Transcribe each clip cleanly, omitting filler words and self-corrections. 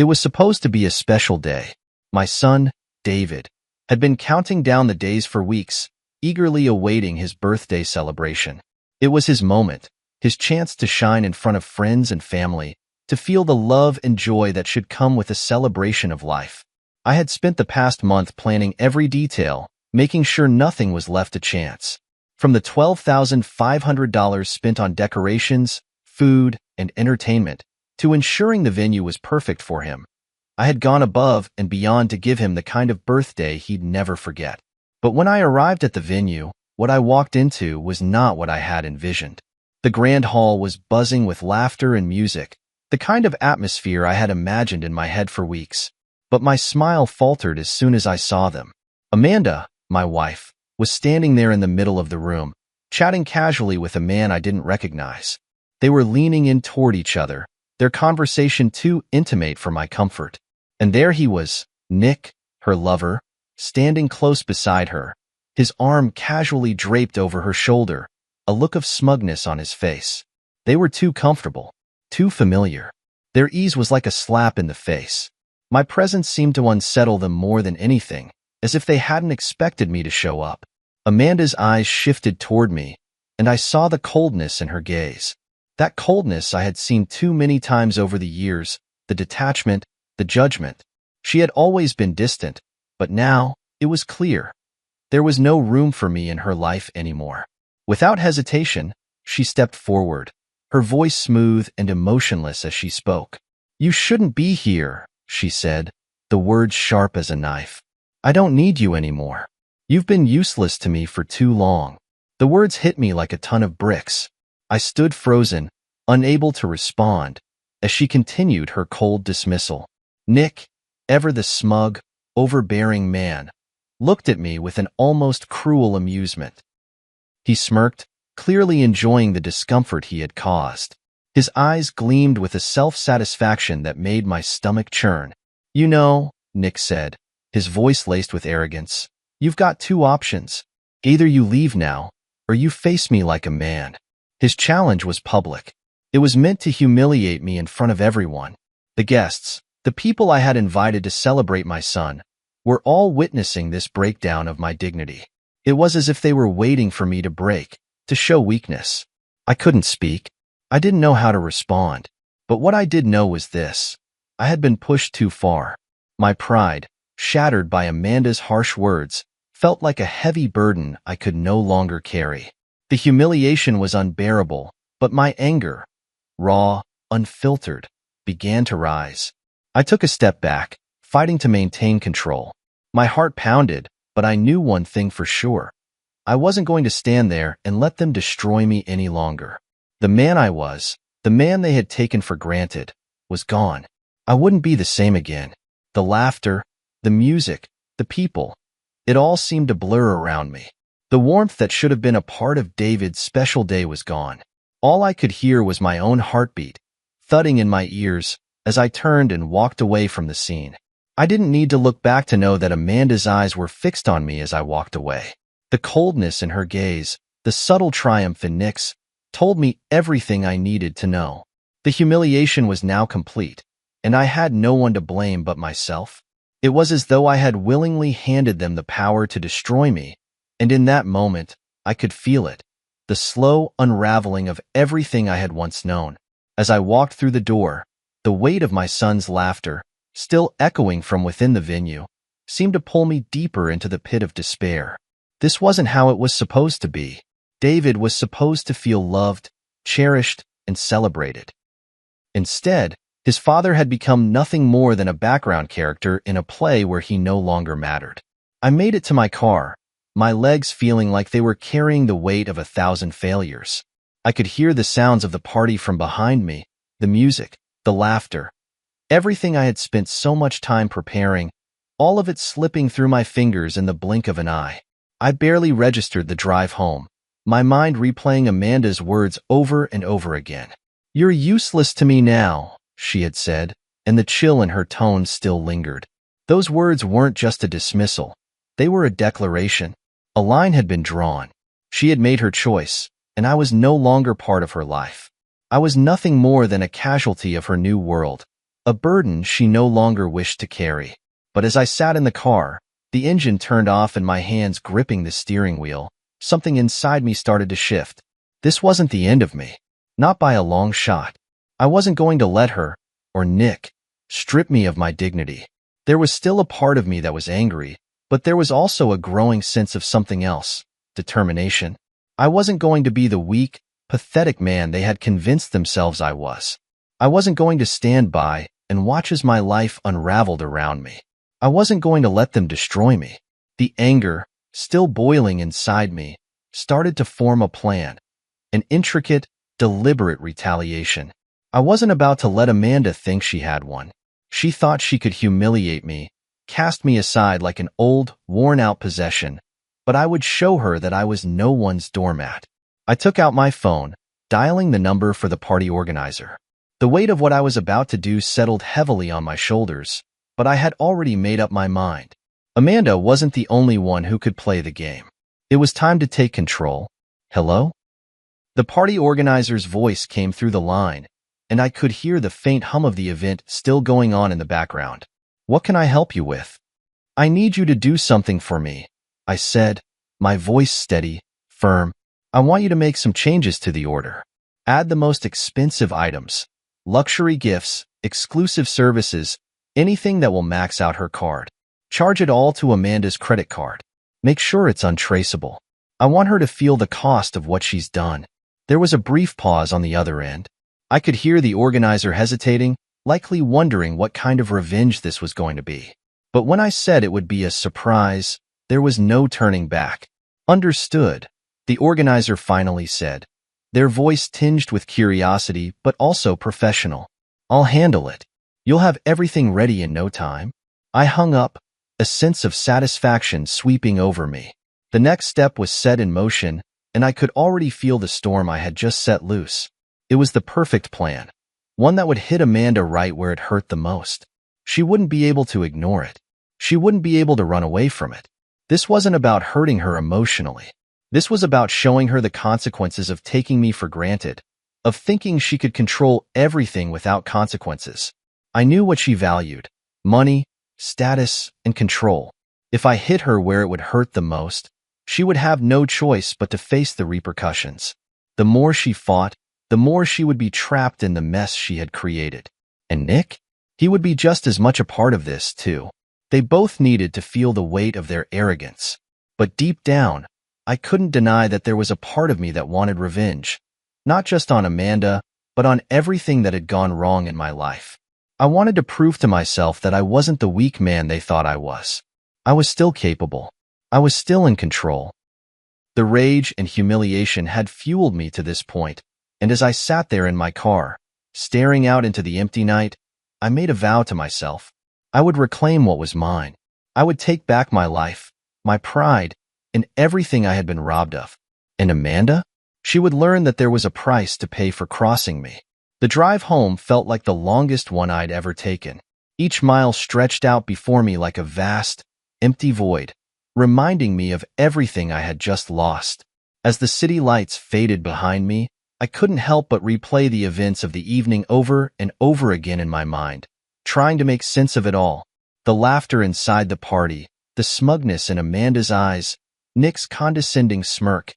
It was supposed to be a special day. My son, David, had been counting down the days for weeks, eagerly awaiting his birthday celebration. It was his moment, his chance to shine in front of friends and family, to feel the love and joy that should come with a celebration of life. I had spent the past month planning every detail, making sure nothing was left to chance. From the $12,500 spent on decorations, food, and entertainment, to ensuring the venue was perfect for him, I had gone above and beyond to give him the kind of birthday he'd never forget. But when I arrived at the venue, what I walked into was not what I had envisioned. The grand hall was buzzing with laughter and music, the kind of atmosphere I had imagined in my head for weeks. But my smile faltered as soon as I saw them. Amanda, my wife, was standing there in the middle of the room, chatting casually with a man I didn't recognize. They were leaning in toward each other, their conversation too intimate for my comfort. And there he was, Nick, her lover, standing close beside her, his arm casually draped over her shoulder, a look of smugness on his face. They were too comfortable, too familiar. Their ease was like a slap in the face. My presence seemed to unsettle them more than anything, as if they hadn't expected me to show up. Amanda's eyes shifted toward me, and I saw the coldness in her gaze. That coldness I had seen too many times over the years, the detachment, the judgment. She had always been distant, but now it was clear. There was no room for me in her life anymore. Without hesitation, she stepped forward, her voice smooth and emotionless as she spoke. "You shouldn't be here," she said, the words sharp as a knife. "I don't need you anymore. You've been useless to me for too long." The words hit me like a ton of bricks. I stood frozen, unable to respond, as she continued her cold dismissal. Nick, ever the smug, overbearing man, looked at me with an almost cruel amusement. He smirked, clearly enjoying the discomfort he had caused. His eyes gleamed with a self-satisfaction that made my stomach churn. "You know," Nick said, his voice laced with arrogance, "you've got two options. Either you leave now, or you face me like a man." His challenge was public. It was meant to humiliate me in front of everyone. The guests, the people I had invited to celebrate my son, were all witnessing this breakdown of my dignity. It was as if they were waiting for me to break, to show weakness. I couldn't speak. I didn't know how to respond. But what I did know was this: I had been pushed too far. My pride, shattered by Amanda's harsh words, felt like a heavy burden I could no longer carry. The humiliation was unbearable, but my anger, raw, unfiltered, began to rise. I took a step back, fighting to maintain control. My heart pounded, but I knew one thing for sure. I wasn't going to stand there and let them destroy me any longer. The man I was, the man they had taken for granted, was gone. I wouldn't be the same again. The laughter, the music, the people, it all seemed to blur around me. The warmth that should have been a part of David's special day was gone. All I could hear was my own heartbeat, thudding in my ears, as I turned and walked away from the scene. I didn't need to look back to know that Amanda's eyes were fixed on me as I walked away. The coldness in her gaze, the subtle triumph in Nick's, told me everything I needed to know. The humiliation was now complete, and I had no one to blame but myself. It was as though I had willingly handed them the power to destroy me, and in that moment, I could feel it, the slow unraveling of everything I had once known. As I walked through the door, the weight of my son's laughter, still echoing from within the venue, seemed to pull me deeper into the pit of despair. This wasn't how it was supposed to be. David was supposed to feel loved, cherished, and celebrated. Instead, his father had become nothing more than a background character in a play where he no longer mattered. I made it to my car, my legs feeling like they were carrying the weight of 1,000 failures. I could hear the sounds of the party from behind me, the music, the laughter, everything I had spent so much time preparing, all of it slipping through my fingers in the blink of an eye. I barely registered the drive home, my mind replaying Amanda's words over and over again. "You're useless to me now," she had said, and the chill in her tone still lingered. Those words weren't just a dismissal. They were a declaration. A line had been drawn. She had made her choice, and I was no longer part of her life. I was nothing more than a casualty of her new world, a burden she no longer wished to carry. But as I sat in the car, the engine turned off and my hands gripping the steering wheel, something inside me started to shift. This wasn't the end of me. Not by a long shot. I wasn't going to let her, or Nick, strip me of my dignity. There was still a part of me that was angry, but there was also a growing sense of something else, determination. I wasn't going to be the weak, pathetic man they had convinced themselves I was. I wasn't going to stand by and watch as my life unraveled around me. I wasn't going to let them destroy me. The anger, still boiling inside me, started to form a plan, an intricate, deliberate retaliation. I wasn't about to let Amanda think she had one. She thought she could humiliate me, cast me aside like an old, worn-out possession, but I would show her that I was no one's doormat. I took out my phone, dialing the number for the party organizer. The weight of what I was about to do settled heavily on my shoulders, but I had already made up my mind. Amanda wasn't the only one who could play the game. It was time to take control. Hello? The party organizer's voice came through the line, and I could hear the faint hum of the event still going on in the background. What can I help you with? I need you to do something for me, I said, my voice steady, firm. I want you to make some changes to the order. Add the most expensive items, luxury gifts, exclusive services, anything that will max out her card. Charge it all to Amanda's credit card. Make sure it's untraceable. I want her to feel the cost of what she's done. There was a brief pause on the other end. I could hear the organizer hesitating, likely wondering what kind of revenge this was going to be. But when I said it would be a surprise, there was no turning back. Understood, the organizer finally said, their voice tinged with curiosity but also professional. I'll handle it. You'll have everything ready in no time. I hung up, a sense of satisfaction sweeping over me. The next step was set in motion, and I could already feel the storm I had just set loose. It was the perfect plan, one that would hit Amanda right where it hurt the most. She wouldn't be able to ignore it. She wouldn't be able to run away from it. This wasn't about hurting her emotionally. This was about showing her the consequences of taking me for granted, of thinking she could control everything without consequences. I knew what she valued: money, status, and control. If I hit her where it would hurt the most, she would have no choice but to face the repercussions. The more she fought, the more she would be trapped in the mess she had created. And Nick? He would be just as much a part of this, too. They both needed to feel the weight of their arrogance. But deep down, I couldn't deny that there was a part of me that wanted revenge. Not just on Amanda, but on everything that had gone wrong in my life. I wanted to prove to myself that I wasn't the weak man they thought I was. I was still capable. I was still in control. The rage and humiliation had fueled me to this point, and as I sat there in my car, staring out into the empty night, I made a vow to myself. I would reclaim what was mine. I would take back my life, my pride, and everything I had been robbed of. And Amanda? She would learn that there was a price to pay for crossing me. The drive home felt like the longest one I'd ever taken. Each mile stretched out before me like a vast, empty void, reminding me of everything I had just lost. As the city lights faded behind me, I couldn't help but replay the events of the evening over and over again in my mind, trying to make sense of it all. The laughter inside the party, the smugness in Amanda's eyes, Nick's condescending smirk.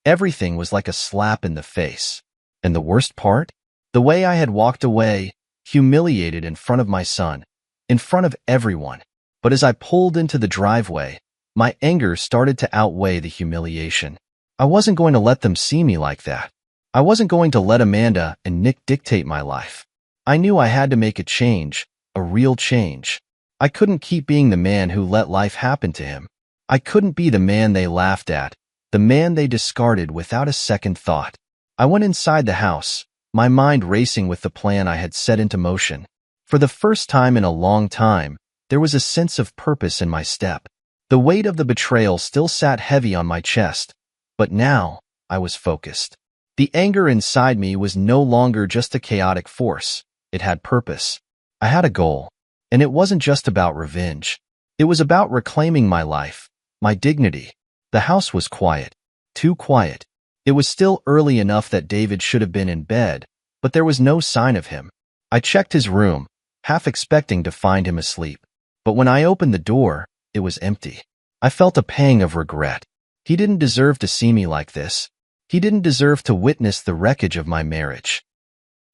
Everything was like a slap in the face. And the worst part? The way I had walked away, humiliated in front of my son, in front of everyone. But as I pulled into the driveway, my anger started to outweigh the humiliation. I wasn't going to let them see me like that. I wasn't going to let Amanda and Nick dictate my life. I knew I had to make a change, a real change. I couldn't keep being the man who let life happen to him. I couldn't be the man they laughed at, the man they discarded without a second thought. I went inside the house, my mind racing with the plan I had set into motion. For the first time in a long time, there was a sense of purpose in my step. The weight of the betrayal still sat heavy on my chest, but now I was focused. The anger inside me was no longer just a chaotic force. It had purpose. I had a goal, and it wasn't just about revenge. It was about reclaiming my life, my dignity. The house was quiet, too quiet. It was still early enough that David should have been in bed, but there was no sign of him. I checked his room, half expecting to find him asleep. But when I opened the door, it was empty. I felt a pang of regret. He didn't deserve to see me like this. He didn't deserve to witness the wreckage of my marriage.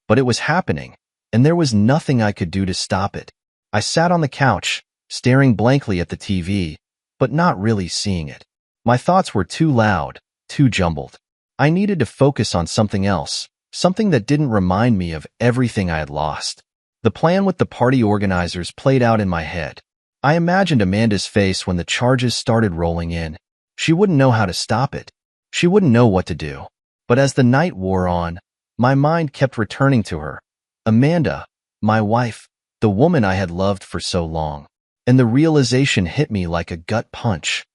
But it was happening, and there was nothing I could do to stop it. I sat on the couch, staring blankly at the TV, but not really seeing it. My thoughts were too loud, too jumbled. I needed to focus on something else, something that didn't remind me of everything I had lost. The plan with the party organizers played out in my head. I imagined Amanda's face when the charges started rolling in. She wouldn't know how to stop it. She wouldn't know what to do. But as the night wore on, my mind kept returning to her. Amanda, my wife, the woman I had loved for so long. And the realization hit me like a gut punch.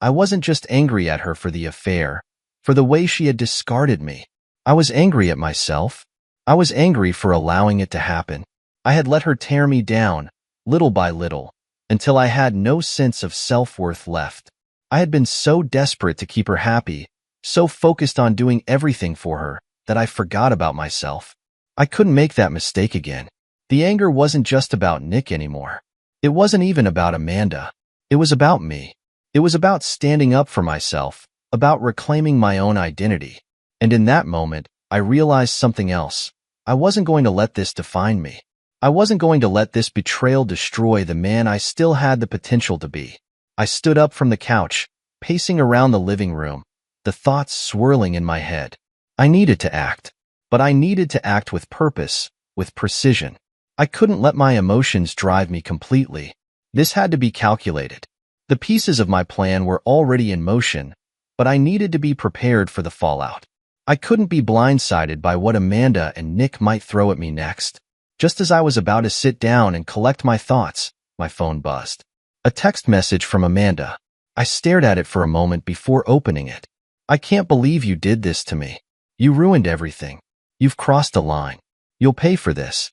I wasn't just angry at her for the affair, for the way she had discarded me. I was angry at myself. I was angry for allowing it to happen. I had let her tear me down, little by little, until I had no sense of self-worth left. I had been so desperate to keep her happy, so focused on doing everything for her, that I forgot about myself. I couldn't make that mistake again. The anger wasn't just about Nick anymore. It wasn't even about Amanda. It was about me. It was about standing up for myself, about reclaiming my own identity. And in that moment, I realized something else. I wasn't going to let this define me. I wasn't going to let this betrayal destroy the man I still had the potential to be. I stood up from the couch, pacing around the living room, the thoughts swirling in my head. I needed to act, but I needed to act with purpose, with precision. I couldn't let my emotions drive me completely. This had to be calculated. The pieces of my plan were already in motion, but I needed to be prepared for the fallout. I couldn't be blindsided by what Amanda and Nick might throw at me next. Just as I was about to sit down and collect my thoughts, my phone buzzed. A text message from Amanda. I stared at it for a moment before opening it. I can't believe you did this to me. You ruined everything. You've crossed a line. You'll pay for this.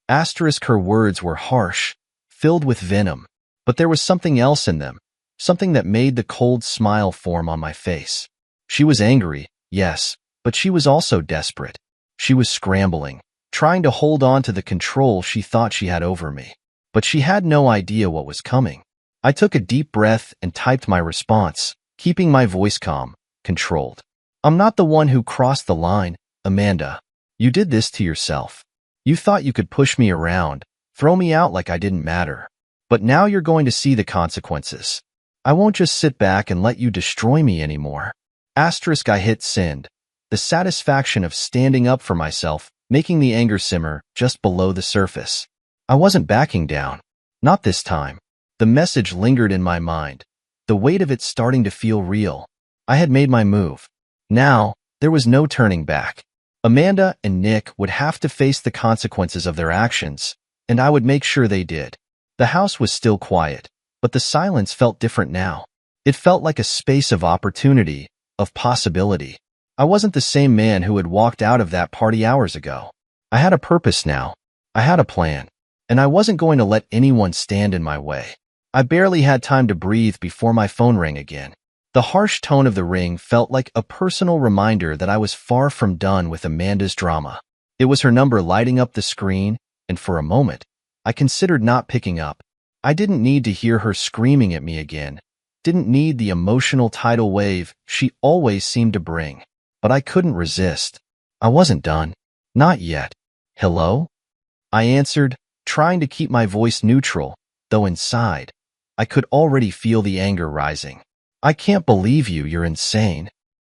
Her words were harsh, filled with venom, but there was something else in them, something that made the cold smile form on my face. She was angry, yes, but she was also desperate. She was scrambling, trying to hold on to the control she thought she had over me. But she had no idea what was coming. I took a deep breath and typed my response, keeping my voice calm, controlled. I'm not the one who crossed the line, Amanda. You did this to yourself. You thought you could push me around, throw me out like I didn't matter. But now you're going to see the consequences. I won't just sit back and let you destroy me anymore. I hit send. The satisfaction of standing up for myself, making the anger simmer just below the surface. I wasn't backing down. Not this time. The message lingered in my mind, the weight of it starting to feel real. I had made my move. Now, there was no turning back. Amanda and Nick would have to face the consequences of their actions, and I would make sure they did. The house was still quiet, but the silence felt different now. It felt like a space of opportunity, of possibility. I wasn't the same man who had walked out of that party hours ago. I had a purpose now. I had a plan. And I wasn't going to let anyone stand in my way. I barely had time to breathe before my phone rang again. The harsh tone of the ring felt like a personal reminder that I was far from done with Amanda's drama. It was her number lighting up the screen, and for a moment, I considered not picking up. I didn't need to hear her screaming at me again. Didn't need the emotional tidal wave she always seemed to bring. But I couldn't resist. I wasn't done. Not yet. Hello? I answered, trying to keep my voice neutral, though inside, I could already feel the anger rising. I can't believe you, you're insane.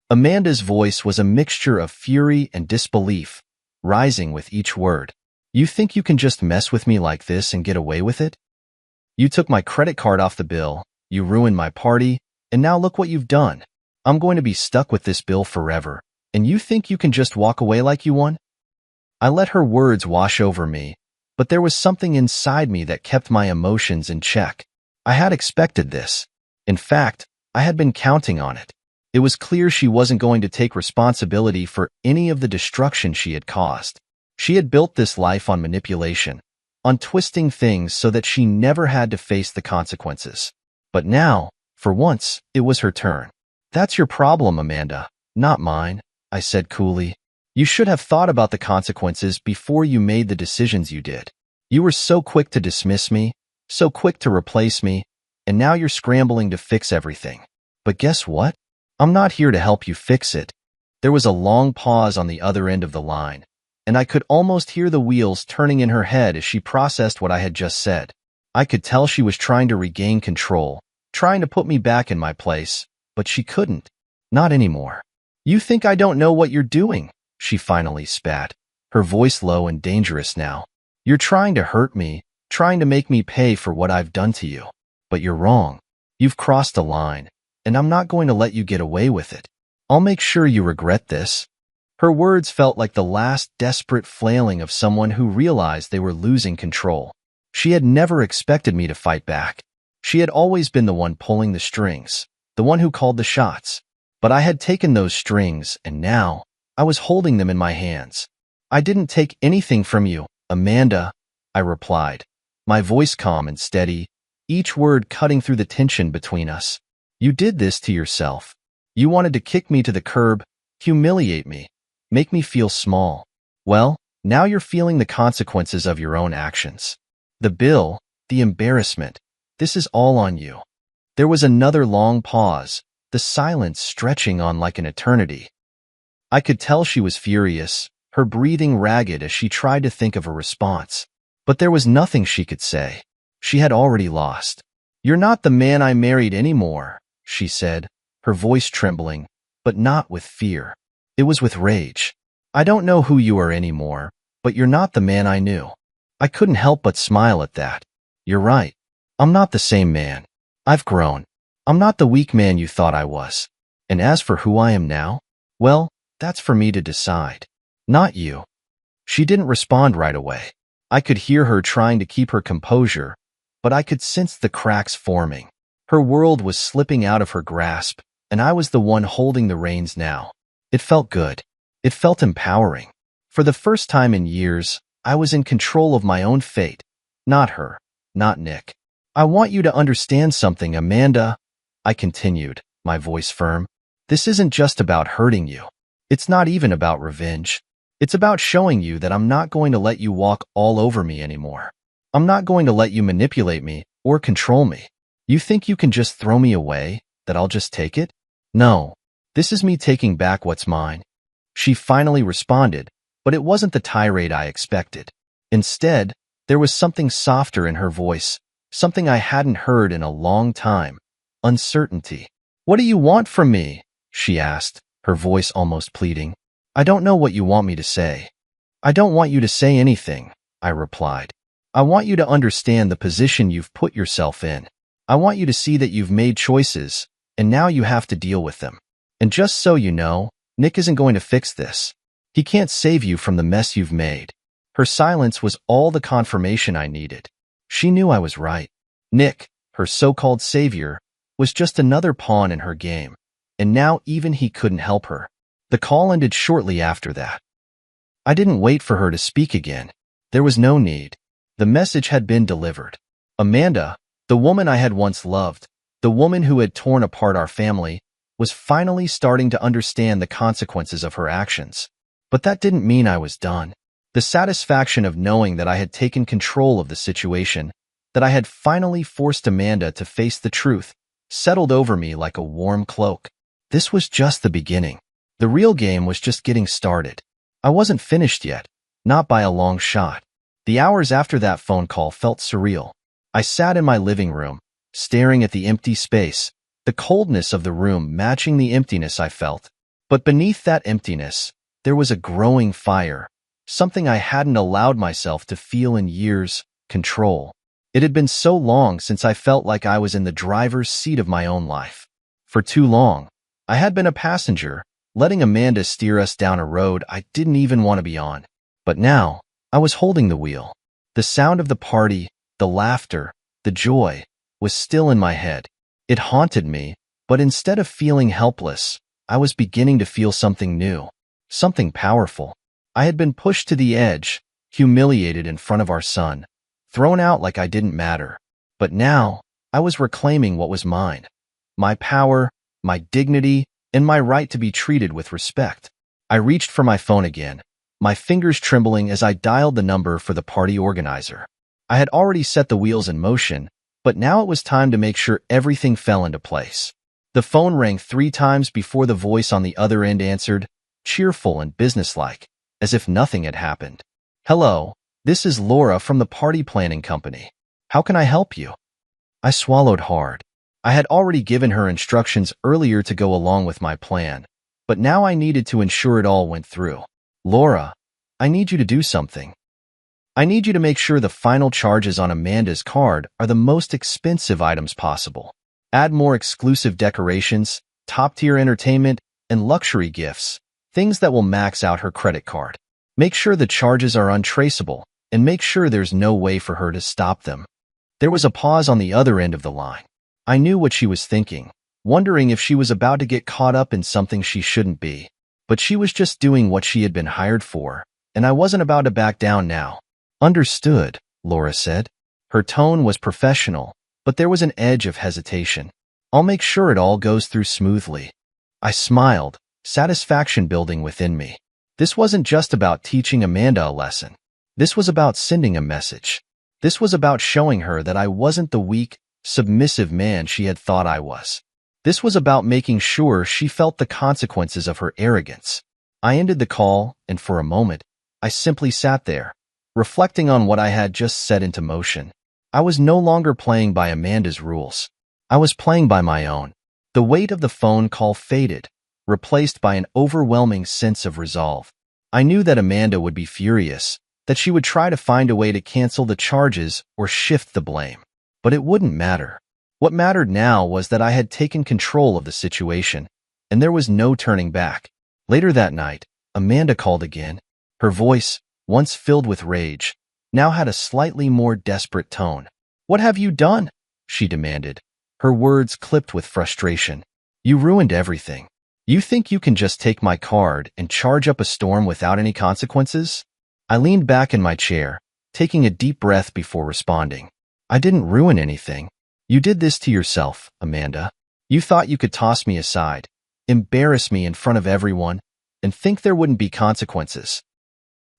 Amanda's voice was a mixture of fury and disbelief, rising with each word. You think you can just mess with me like this and get away with it? You took my credit card off the bill, you ruined my party, and now look what you've done. I'm going to be stuck with this bill forever, and you think you can just walk away like you won? I let her words wash over me, but there was something inside me that kept my emotions in check. I had expected this. In fact, I had been counting on it. It was clear she wasn't going to take responsibility for any of the destruction she had caused. She had built this life on manipulation, on twisting things so that she never had to face the consequences. But now, for once, it was her turn. That's your problem, Amanda, not mine, I said coolly. You should have thought about the consequences before you made the decisions you did. You were so quick to dismiss me, so quick to replace me, and now you're scrambling to fix everything. But guess what? I'm not here to help you fix it. There was a long pause on the other end of the line, and I could almost hear the wheels turning in her head as she processed what I had just said. I could tell she was trying to regain control, trying to put me back in my place, but she couldn't. Not anymore. You think I don't know what you're doing? She finally spat, her voice low and dangerous now. You're trying to hurt me, trying to make me pay for what I've done to you. But you're wrong. You've crossed a line, and I'm not going to let you get away with it. I'll make sure you regret this. Her words felt like the last desperate flailing of someone who realized they were losing control. She had never expected me to fight back. She had always been the one pulling the strings, the one who called the shots. But I had taken those strings, and now I was holding them in my hands. I didn't take anything from you, Amanda, I replied, my voice calm and steady, each word cutting through the tension between us. You did this to yourself. You wanted to kick me to the curb, humiliate me, make me feel small. Well, now you're feeling the consequences of your own actions. The bill, the embarrassment, this is all on you. There was another long pause, the silence stretching on like an eternity. I could tell she was furious, her breathing ragged as she tried to think of a response. But there was nothing she could say. She had already lost. You're not the man I married anymore, she said, her voice trembling, but not with fear. It was with rage. I don't know who you are anymore, but you're not the man I knew. I couldn't help but smile at that. You're right. I'm not the same man. I've grown. I'm not the weak man you thought I was. And as for who I am now, well, that's for me to decide. Not you. She didn't respond right away. I could hear her trying to keep her composure, but I could sense the cracks forming. Her world was slipping out of her grasp, and I was the one holding the reins now. It felt good. It felt empowering. For the first time in years, I was in control of my own fate, not her, not Nick. I want you to understand something, Amanda, I continued, my voice firm. This isn't just about hurting you. It's not even about revenge. It's about showing you that I'm not going to let you walk all over me anymore. I'm not going to let you manipulate me or control me. You think you can just throw me away, that I'll just take it? No. This is me taking back what's mine. She finally responded, but it wasn't the tirade I expected. Instead, there was something softer in her voice, something I hadn't heard in a long time. Uncertainty. What do you want from me? She asked, her voice almost pleading. I don't know what you want me to say. I don't want you to say anything, I replied. I want you to understand the position you've put yourself in. I want you to see that you've made choices, and now you have to deal with them. And just so you know, Nick isn't going to fix this. He can't save you from the mess you've made. Her silence was all the confirmation I needed. She knew I was right. Nick, her so-called savior, was just another pawn in her game, and now even he couldn't help her. The call ended shortly after that. I didn't wait for her to speak again. There was no need. The message had been delivered. Amanda, the woman I had once loved, the woman who had torn apart our family, was finally starting to understand the consequences of her actions. But that didn't mean I was done. The satisfaction of knowing that I had taken control of the situation, that I had finally forced Amanda to face the truth, settled over me like a warm cloak. This was just the beginning. The real game was just getting started. I wasn't finished yet, not by a long shot. The hours after that phone call felt surreal. I sat in my living room, staring at the empty space, the coldness of the room matching the emptiness I felt. But beneath that emptiness, there was a growing fire, something I hadn't allowed myself to feel in years: control. It had been so long since I felt like I was in the driver's seat of my own life. For too long, I had been a passenger, letting Amanda steer us down a road I didn't even want to be on. But now, I was holding the wheel. The sound of the party, the laughter, the joy, was still in my head. It haunted me, but instead of feeling helpless, I was beginning to feel something new, something powerful. I had been pushed to the edge, humiliated in front of our son, thrown out like I didn't matter. But now, I was reclaiming what was mine. My power, my dignity, and my right to be treated with respect. I reached for my phone again, my fingers trembling as I dialed the number for the party organizer. I had already set the wheels in motion, but now it was time to make sure everything fell into place. The phone rang 3 times before the voice on the other end answered, cheerful and businesslike, as if nothing had happened. Hello, this is Laura from the party planning company. How can I help you? I swallowed hard. I had already given her instructions earlier to go along with my plan, but now I needed to ensure it all went through. Laura, I need you to do something. I need you to make sure the final charges on Amanda's card are the most expensive items possible. Add more exclusive decorations, top-tier entertainment, and luxury gifts, things that will max out her credit card. Make sure the charges are untraceable, and make sure there's no way for her to stop them. There was a pause on the other end of the line. I knew what she was thinking, wondering if she was about to get caught up in something she shouldn't be. But she was just doing what she had been hired for, and I wasn't about to back down now. Understood, Laura said. Her tone was professional, but there was an edge of hesitation. I'll make sure it all goes through smoothly. I smiled, satisfaction building within me. This wasn't just about teaching Amanda a lesson. This was about sending a message. This was about showing her that I wasn't the weak, submissive man she had thought I was. This was about making sure she felt the consequences of her arrogance. I ended the call, and for a moment, I simply sat there, reflecting on what I had just set into motion. I was no longer playing by Amanda's rules. I was playing by my own. The weight of the phone call faded, replaced by an overwhelming sense of resolve. I knew that Amanda would be furious, that she would try to find a way to cancel the charges or shift the blame. But it wouldn't matter. What mattered now was that I had taken control of the situation, and there was no turning back. Later that night, Amanda called again. Her voice, once filled with rage, now had a slightly more desperate tone. What have you done? She demanded. Her words clipped with frustration. You ruined everything. You think you can just take my card and charge up a storm without any consequences? I leaned back in my chair, taking a deep breath before responding. I didn't ruin anything. You did this to yourself, Amanda. You thought you could toss me aside, embarrass me in front of everyone, and think there wouldn't be consequences.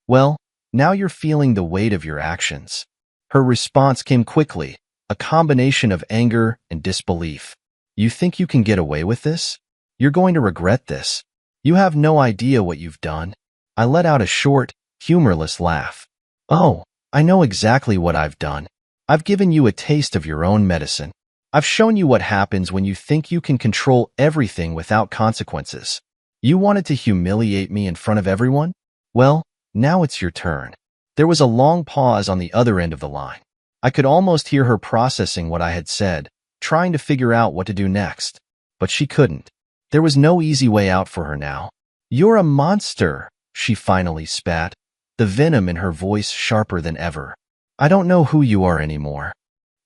Well, now you're feeling the weight of your actions. Her response came quickly, a combination of anger and disbelief. You think you can get away with this? You're going to regret this. You have no idea what you've done. I let out a short, humorless laugh. Oh, I know exactly what I've done. I've given you a taste of your own medicine. I've shown you what happens when you think you can control everything without consequences. You wanted to humiliate me in front of everyone? Well, now it's your turn. There was a long pause on the other end of the line. I could almost hear her processing what I had said, trying to figure out what to do next. But she couldn't. There was no easy way out for her now. You're a monster, she finally spat, the venom in her voice sharper than ever. I don't know who you are anymore.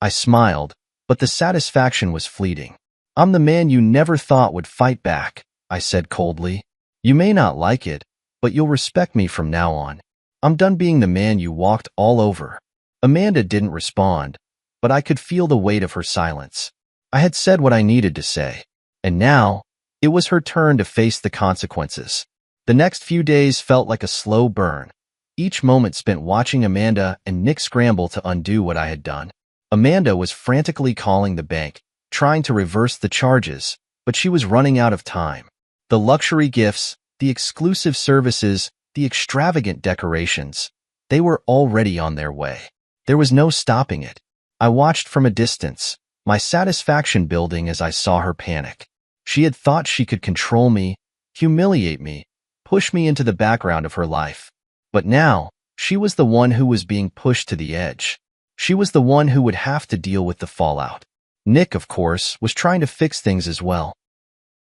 I smiled, but the satisfaction was fleeting. I'm the man you never thought would fight back, I said coldly. You may not like it, but you'll respect me from now on. I'm done being the man you walked all over. Amanda didn't respond, but I could feel the weight of her silence. I had said what I needed to say, and now it was her turn to face the consequences. The next few days felt like a slow burn, each moment spent watching Amanda and Nick scramble to undo what I had done. Amanda was frantically calling the bank, trying to reverse the charges, but she was running out of time. The luxury gifts, the exclusive services, the extravagant decorations, they were already on their way. There was no stopping it. I watched from a distance, my satisfaction building as I saw her panic. She had thought she could control me, humiliate me, push me into the background of her life. But now, she was the one who was being pushed to the edge. She was the one who would have to deal with the fallout. Nick, of course, was trying to fix things as well.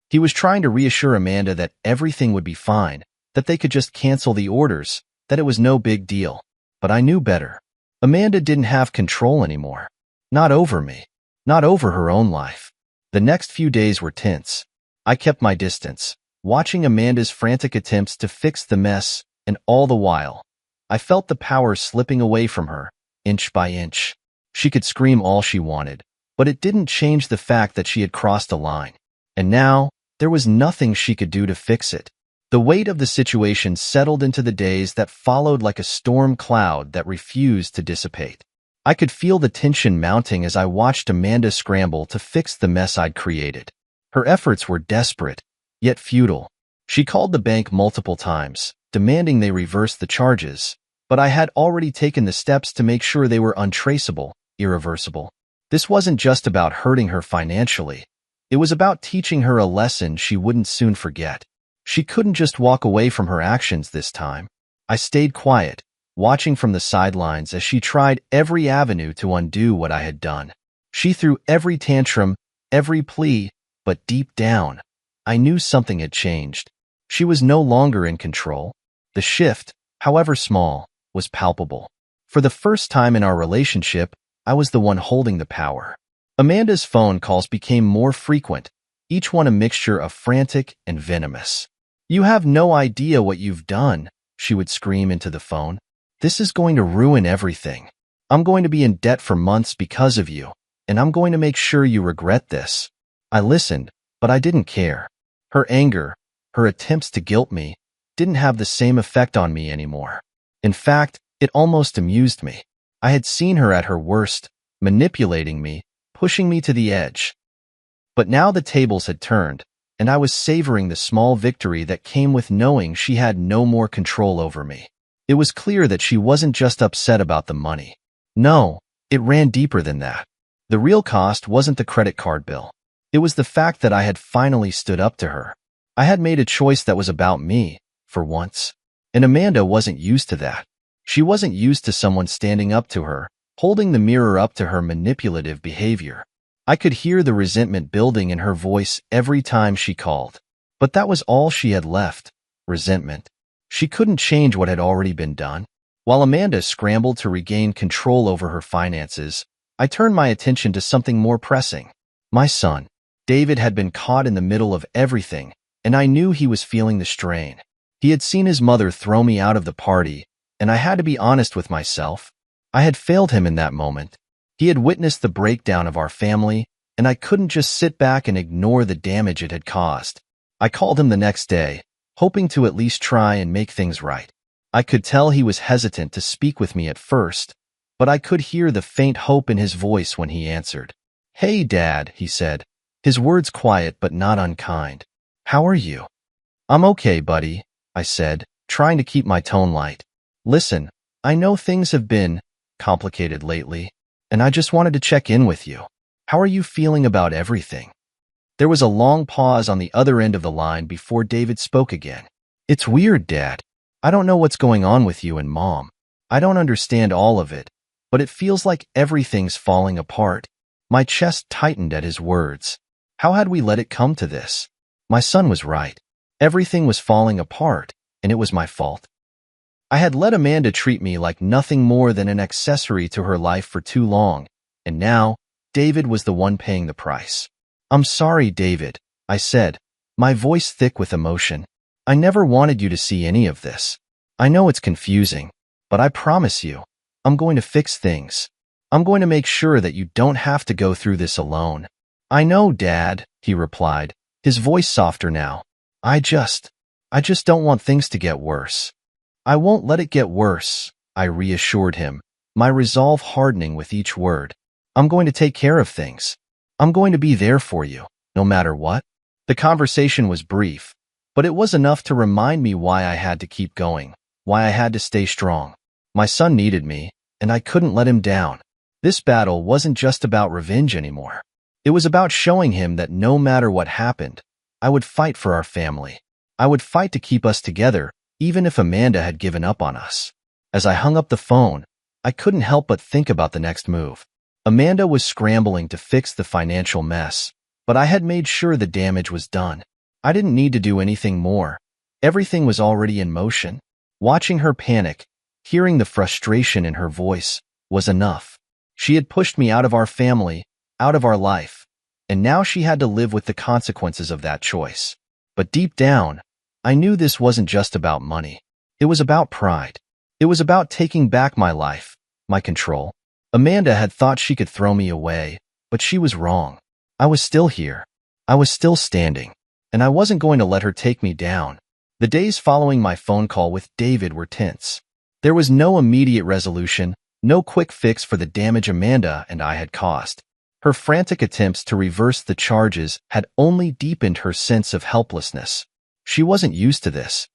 He was trying to reassure Amanda that everything would be fine, that they could just cancel the orders, that it was no big deal. But I knew better. Amanda didn't have control anymore. Not over me. Not over her own life. The next few days were tense. I kept my distance, watching Amanda's frantic attempts to fix the mess, and all the while, I felt the power slipping away from her, inch by inch. She could scream all she wanted, but it didn't change the fact that she had crossed a line. And now, there was nothing she could do to fix it. The weight of the situation settled into the days that followed like a storm cloud that refused to dissipate. I could feel the tension mounting as I watched Amanda scramble to fix the mess I'd created. Her efforts were desperate, yet futile. She called the bank multiple times, demanding they reverse the charges, but I had already taken the steps to make sure they were untraceable, irreversible. This wasn't just about hurting her financially. It was about teaching her a lesson she wouldn't soon forget. She couldn't just walk away from her actions this time. I stayed quiet, watching from the sidelines as she tried every avenue to undo what I had done. She threw every tantrum, every plea, but deep down, I knew something had changed. She was no longer in control. The shift, however small, was palpable. For the first time in our relationship, I was the one holding the power. Amanda's phone calls became more frequent, each one a mixture of frantic and venomous. "You have no idea what you've done," she would scream into the phone. "This is going to ruin everything. I'm going to be in debt for months because of you, and I'm going to make sure you regret this." I listened, but I didn't care. Her anger, her attempts to guilt me, didn't have the same effect on me anymore. In fact, it almost amused me. I had seen her at her worst, manipulating me, pushing me to the edge. But now the tables had turned, and I was savoring the small victory that came with knowing she had no more control over me. It was clear that she wasn't just upset about the money. No, it ran deeper than that. The real cost wasn't the credit card bill. It was the fact that I had finally stood up to her. I had made a choice that was about me, for once. And Amanda wasn't used to that. She wasn't used to someone standing up to her, holding the mirror up to her manipulative behavior. I could hear the resentment building in her voice every time she called. But that was all she had left, resentment. She couldn't change what had already been done. While Amanda scrambled to regain control over her finances, I turned my attention to something more pressing. My son, David, had been caught in the middle of everything, and I knew he was feeling the strain. He had seen his mother throw me out of the party, and I had to be honest with myself. I had failed him in that moment. He had witnessed the breakdown of our family, and I couldn't just sit back and ignore the damage it had caused. I called him the next day, hoping to at least try and make things right. I could tell he was hesitant to speak with me at first, but I could hear the faint hope in his voice when he answered. "Hey, Dad," he said, his words quiet but not unkind. "How are you?" "I'm okay, buddy," I said, trying to keep my tone light. "Listen, I know things have been complicated lately, and I just wanted to check in with you. How are you feeling about everything?" There was a long pause on the other end of the line before David spoke again. "It's weird, Dad. I don't know what's going on with you and Mom. I don't understand all of it, but it feels like everything's falling apart." My chest tightened at his words. How had we let it come to this? My son was right. Everything was falling apart, and it was my fault. I had let Amanda treat me like nothing more than an accessory to her life for too long, and now David was the one paying the price. "I'm sorry, David," I said, my voice thick with emotion. "I never wanted you to see any of this. I know it's confusing, but I promise you, I'm going to fix things. I'm going to make sure that you don't have to go through this alone." "I know, Dad," he replied, his voice softer now. I just don't want things to get worse." "I won't let it get worse," I reassured him, my resolve hardening with each word. "I'm going to take care of things. I'm going to be there for you, no matter what." The conversation was brief, but it was enough to remind me why I had to keep going, why I had to stay strong. My son needed me, and I couldn't let him down. This battle wasn't just about revenge anymore. It was about showing him that no matter what happened, I would fight for our family. I would fight to keep us together, even if Amanda had given up on us. As I hung up the phone, I couldn't help but think about the next move. Amanda was scrambling to fix the financial mess, but I had made sure the damage was done. I didn't need to do anything more. Everything was already in motion. Watching her panic, hearing the frustration in her voice, was enough. She had pushed me out of our family, out of our life, and now she had to live with the consequences of that choice. But deep down, I knew this wasn't just about money. It was about pride. It was about taking back my life, my control. Amanda had thought she could throw me away, but she was wrong. I was still here. I was still standing, and I wasn't going to let her take me down. The days following my phone call with David were tense. There was no immediate resolution, No quick fix for the damage Amanda and I had caused. Her frantic attempts to reverse the charges had only deepened her sense of helplessness. She wasn't used to this.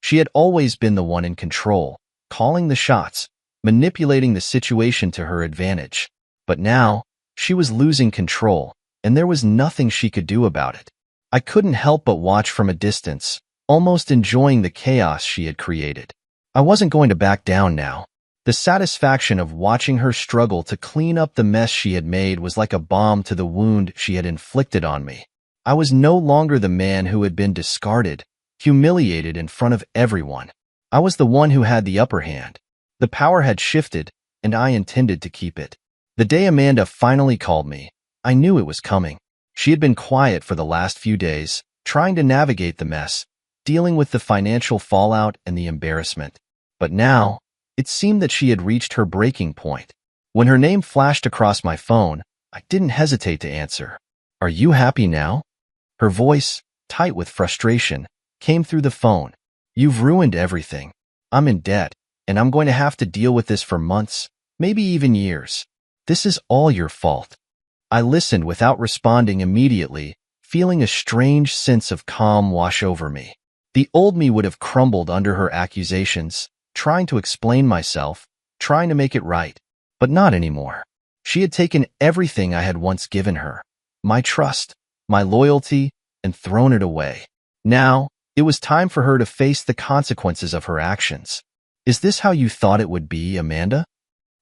She had always been the one in control, calling the shots, manipulating the situation to her advantage. But now, she was losing control, and there was nothing she could do about it. I couldn't help but watch from a distance, almost enjoying the chaos she had created. I wasn't going to back down now. The satisfaction of watching her struggle to clean up the mess she had made was like a balm to the wound she had inflicted on me. I was no longer the man who had been discarded, humiliated in front of everyone. I was the one who had the upper hand. The power had shifted, and I intended to keep it. The day Amanda finally called me, I knew it was coming. She had been quiet for the last few days, trying to navigate the mess, dealing with the financial fallout and the embarrassment. But now, it seemed that she had reached her breaking point. When her name flashed across my phone, I didn't hesitate to answer. "Are you happy now?" Her voice, tight with frustration, came through the phone. "You've ruined everything. I'm in debt, and I'm going to have to deal with this for months, maybe even years. This is all your fault." I listened without responding immediately, feeling a strange sense of calm wash over me. The old me would have crumbled under her accusations, trying to explain myself, trying to make it right, but not anymore. She had taken everything I had once given her, my trust, my loyalty, and thrown it away. Now, it was time for her to face the consequences of her actions. "Is this how you thought it would be, Amanda?"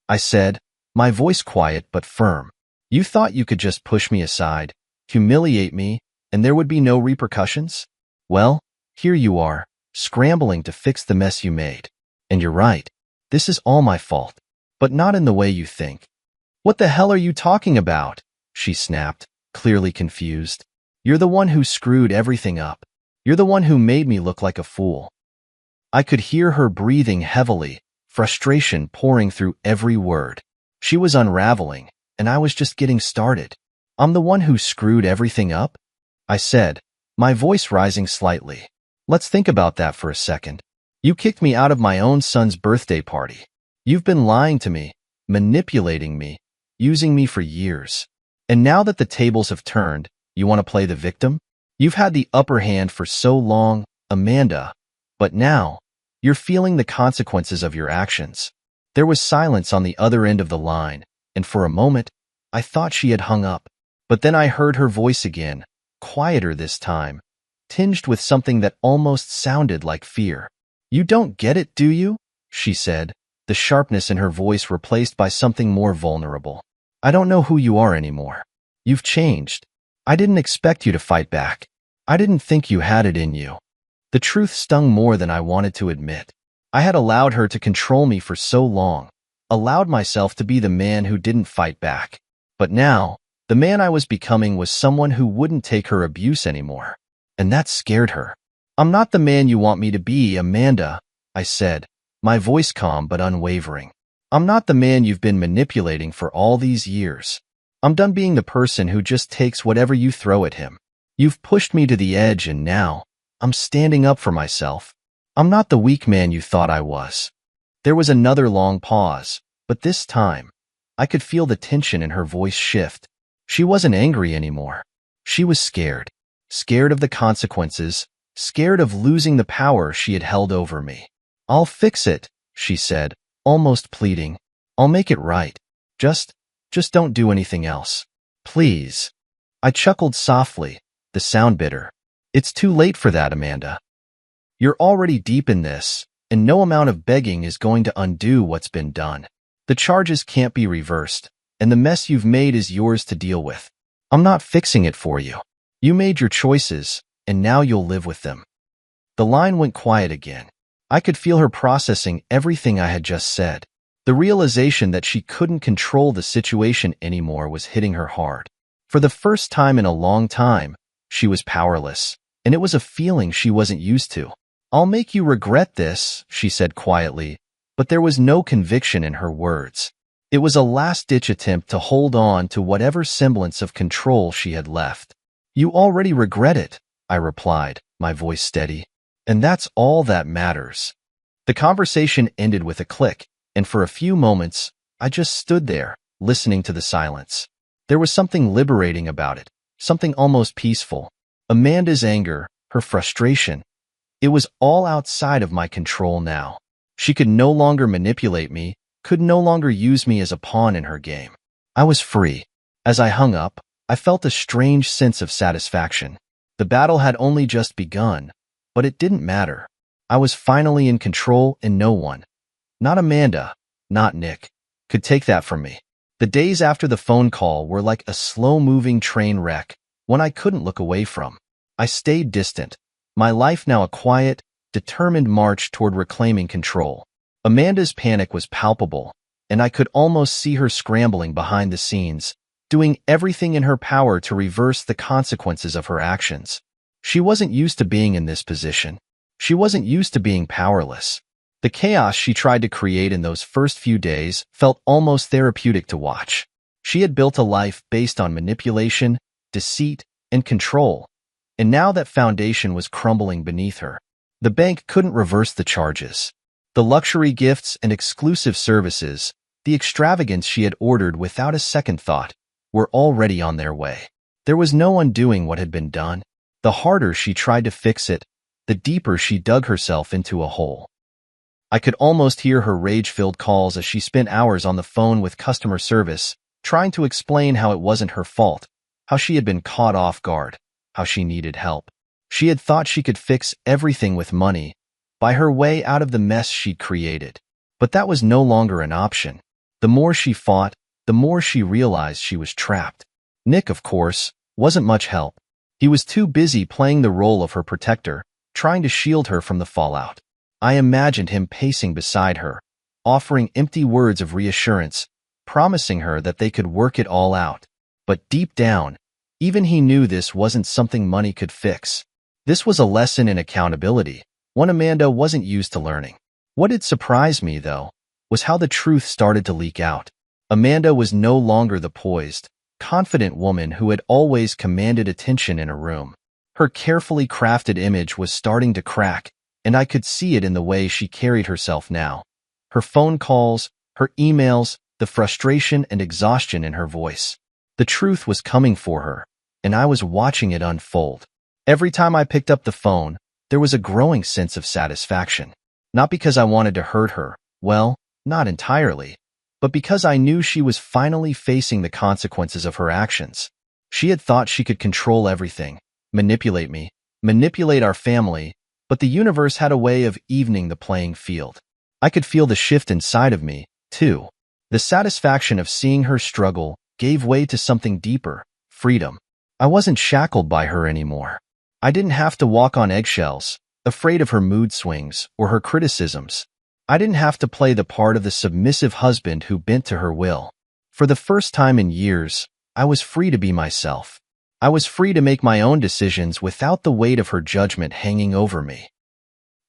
I said, my voice quiet but firm. "You thought you could just push me aside, humiliate me, and there would be no repercussions? Well, here you are, scrambling to fix the mess you made. And you're right, this is all my fault, but not in the way you think." "What the hell are you talking about?" she snapped, clearly confused. "You're the one who screwed everything up. You're the one who made me look like a fool." I could hear her breathing heavily, frustration pouring through every word. She was unraveling, and I was just getting started. "I'm the one who screwed everything up?" I said, my voice rising slightly. "Let's think about that for a second. You kicked me out of my own son's birthday party. You've been lying to me, manipulating me, using me for years. And now that the tables have turned, you want to play the victim? You've had the upper hand for so long, Amanda, but now, you're feeling the consequences of your actions." There was silence on the other end of the line, and for a moment, I thought she had hung up. But then I heard her voice again, quieter this time, tinged with something that almost sounded like fear. "You don't get it, do you?" she said, the sharpness in her voice replaced by something more vulnerable. "I don't know who you are anymore. You've changed. I didn't expect you to fight back. I didn't think you had it in you." The truth stung more than I wanted to admit. I had allowed her to control me for so long, allowed myself to be the man who didn't fight back. But now, the man I was becoming was someone who wouldn't take her abuse anymore. And that scared her. "I'm not the man you want me to be, Amanda," I said, my voice calm but unwavering. "I'm not the man you've been manipulating for all these years. I'm done being the person who just takes whatever you throw at him. You've pushed me to the edge and now, I'm standing up for myself. I'm not the weak man you thought I was." There was another long pause, but this time, I could feel the tension in her voice shift. She wasn't angry anymore. She was scared. Scared of the consequences, scared of losing the power she had held over me. "I'll fix it," she said, almost pleading. "I'll make it right. Just don't do anything else. Please." I chuckled softly, the sound bitter. "It's too late for that, Amanda. You're already deep in this, and no amount of begging is going to undo what's been done. The charges can't be reversed, and the mess you've made is yours to deal with. I'm not fixing it for you. You made your choices, and now you'll live with them." The line went quiet again. I could feel her processing everything I had just said. The realization that she couldn't control the situation anymore was hitting her hard. For the first time in a long time, she was powerless, and it was a feeling she wasn't used to. "I'll make you regret this," she said quietly, but there was no conviction in her words. It was a last-ditch attempt to hold on to whatever semblance of control she had left. "You already regret it," I replied, my voice steady. "And that's all that matters." The conversation ended with a click, and for a few moments, I just stood there, listening to the silence. There was something liberating about it, something almost peaceful. Amanda's anger, her frustration, it was all outside of my control now. She could no longer manipulate me, could no longer use me as a pawn in her game. I was free. As I hung up, I felt a strange sense of satisfaction. The battle had only just begun, but it didn't matter. I was finally in control, and no one, not Amanda, not Nick, could take that from me. The days after the phone call were like a slow-moving train wreck, one I couldn't look away from. I stayed distant, my life now a quiet, determined march toward reclaiming control. Amanda's panic was palpable, and I could almost see her scrambling behind the scenes, doing everything in her power to reverse the consequences of her actions. She wasn't used to being in this position. She wasn't used to being powerless. The chaos she tried to create in those first few days felt almost therapeutic to watch. She had built a life based on manipulation, deceit, and control, and now that foundation was crumbling beneath her. The bank couldn't reverse the charges. The luxury gifts and exclusive services, the extravagance she had ordered without a second thought, were already on their way. There was no undoing what had been done. The harder she tried to fix it, the deeper she dug herself into a hole. I could almost hear her rage-filled calls as she spent hours on the phone with customer service, trying to explain how it wasn't her fault, how she had been caught off guard, how she needed help. She had thought she could fix everything with money, buy her way out of the mess she'd created. But that was no longer an option. The more she fought, the more she realized she was trapped. Nick, of course, wasn't much help. He was too busy playing the role of her protector, trying to shield her from the fallout. I imagined him pacing beside her, offering empty words of reassurance, promising her that they could work it all out. But deep down, even he knew this wasn't something money could fix. This was a lesson in accountability, one Amanda wasn't used to learning. What had surprised me, though, was how the truth started to leak out. Amanda was no longer the poised, confident woman who had always commanded attention in a room. Her carefully crafted image was starting to crack, and I could see it in the way she carried herself now. Her phone calls, her emails, the frustration and exhaustion in her voice. The truth was coming for her, and I was watching it unfold. Every time I picked up the phone, there was a growing sense of satisfaction. Not because I wanted to hurt her, well, not entirely, but because I knew she was finally facing the consequences of her actions. She had thought she could control everything, manipulate me, manipulate our family, but the universe had a way of evening the playing field. I could feel the shift inside of me, too. The satisfaction of seeing her struggle gave way to something deeper, freedom. I wasn't shackled by her anymore. I didn't have to walk on eggshells, afraid of her mood swings or her criticisms. I didn't have to play the part of the submissive husband who bent to her will. For the first time in years, I was free to be myself. I was free to make my own decisions without the weight of her judgment hanging over me.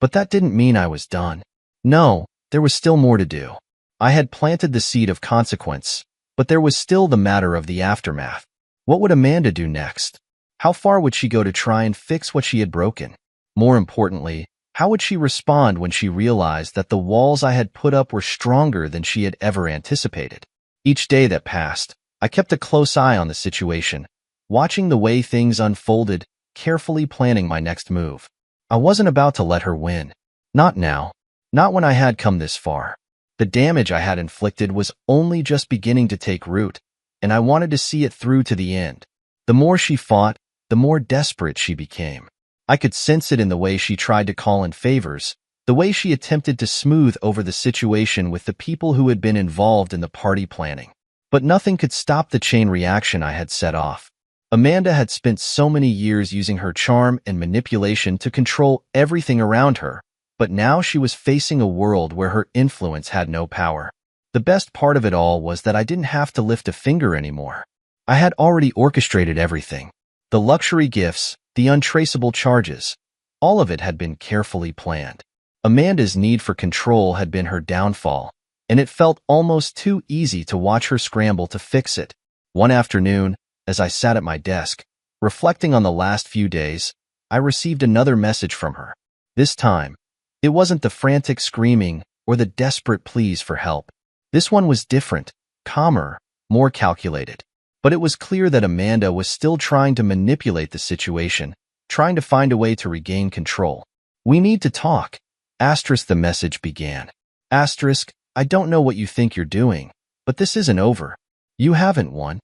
But that didn't mean I was done. No, there was still more to do. I had planted the seed of consequence, but there was still the matter of the aftermath. What would Amanda do next? How far would she go to try and fix what she had broken? More importantly, how would she respond when she realized that the walls I had put up were stronger than she had ever anticipated? Each day that passed, I kept a close eye on the situation, watching the way things unfolded, carefully planning my next move. I wasn't about to let her win. Not now. Not when I had come this far. The damage I had inflicted was only just beginning to take root, and I wanted to see it through to the end. The more she fought, the more desperate she became. I could sense it in the way she tried to call in favors, the way she attempted to smooth over the situation with the people who had been involved in the party planning. But nothing could stop the chain reaction I had set off. Amanda had spent so many years using her charm and manipulation to control everything around her, but now she was facing a world where her influence had no power. The best part of it all was that I didn't have to lift a finger anymore. I had already orchestrated everything. The luxury gifts, the untraceable charges, all of it had been carefully planned. Amanda's need for control had been her downfall, and it felt almost too easy to watch her scramble to fix it. One afternoon, as I sat at my desk, reflecting on the last few days, I received another message from her. This time, it wasn't the frantic screaming or the desperate pleas for help. This one was different, calmer, more calculated. But it was clear that Amanda was still trying to manipulate the situation, trying to find a way to regain control. "We need to talk." The message began. "I don't know what you think you're doing, but this isn't over. You haven't won."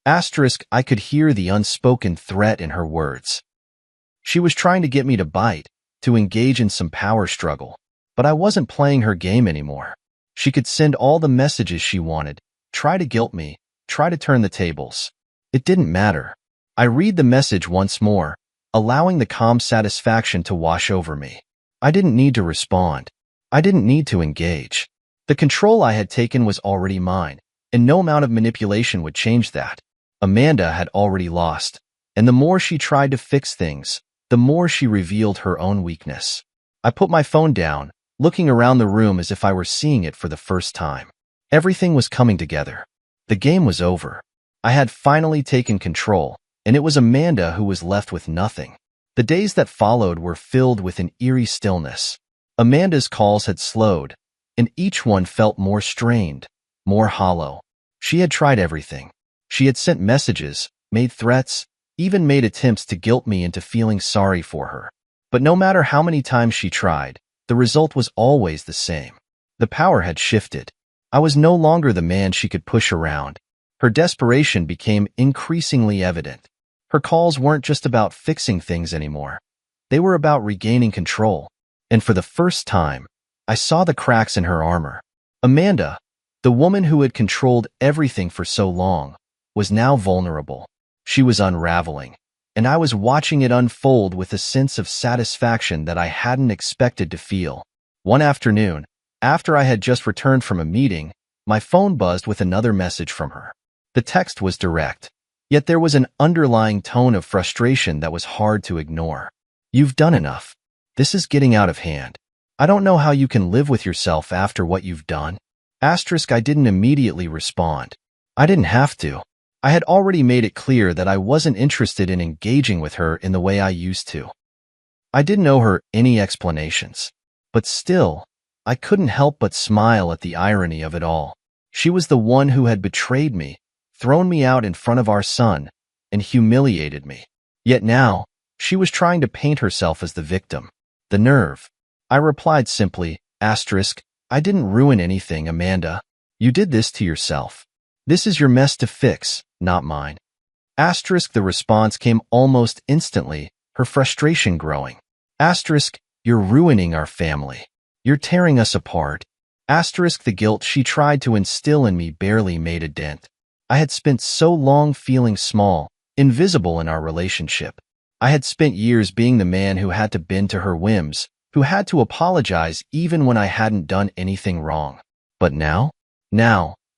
I could hear the unspoken threat in her words. She was trying to get me to bite, to engage in some power struggle. But I wasn't playing her game anymore. She could send all the messages she wanted, try to guilt me, try to turn the tables. It didn't matter. I read the message once more, allowing the calm satisfaction to wash over me. I didn't need to respond. I didn't need to engage. The control I had taken was already mine, and no amount of manipulation would change that. Amanda had already lost, and the more she tried to fix things, the more she revealed her own weakness. I put my phone down, looking around the room as if I were seeing it for the first time. Everything was coming together. The game was over. I had finally taken control, and it was Amanda who was left with nothing. The days that followed were filled with an eerie stillness. Amanda's calls had slowed, and each one felt more strained, more hollow. She had tried everything. She had sent messages, made threats, even made attempts to guilt me into feeling sorry for her. But no matter how many times she tried, the result was always the same. The power had shifted. I was no longer the man she could push around. Her desperation became increasingly evident. Her calls weren't just about fixing things anymore. They were about regaining control. And for the first time, I saw the cracks in her armor. Amanda, the woman who had controlled everything for so long, was now vulnerable. She was unraveling, and I was watching it unfold with a sense of satisfaction that I hadn't expected to feel. One afternoon, after I had just returned from a meeting, my phone buzzed with another message from her. The text was direct, yet there was an underlying tone of frustration that was hard to ignore. "You've done enough. This is getting out of hand. I don't know how you can live with yourself after what you've done." I didn't immediately respond. I didn't have to. I had already made it clear that I wasn't interested in engaging with her in the way I used to. I didn't owe her any explanations. But still, I couldn't help but smile at the irony of it all. She was the one who had betrayed me, thrown me out in front of our son, and humiliated me. Yet now, she was trying to paint herself as the victim. The nerve. I replied simply, "I didn't ruin anything, Amanda. You did this to yourself. This is your mess to fix, not mine." The response came almost instantly, her frustration growing. "You're ruining our family. You're tearing us apart." The guilt she tried to instill in me barely made a dent. I had spent so long feeling small, invisible in our relationship. I had spent years being the man who had to bend to her whims, who had to apologize even when I hadn't done anything wrong. But now,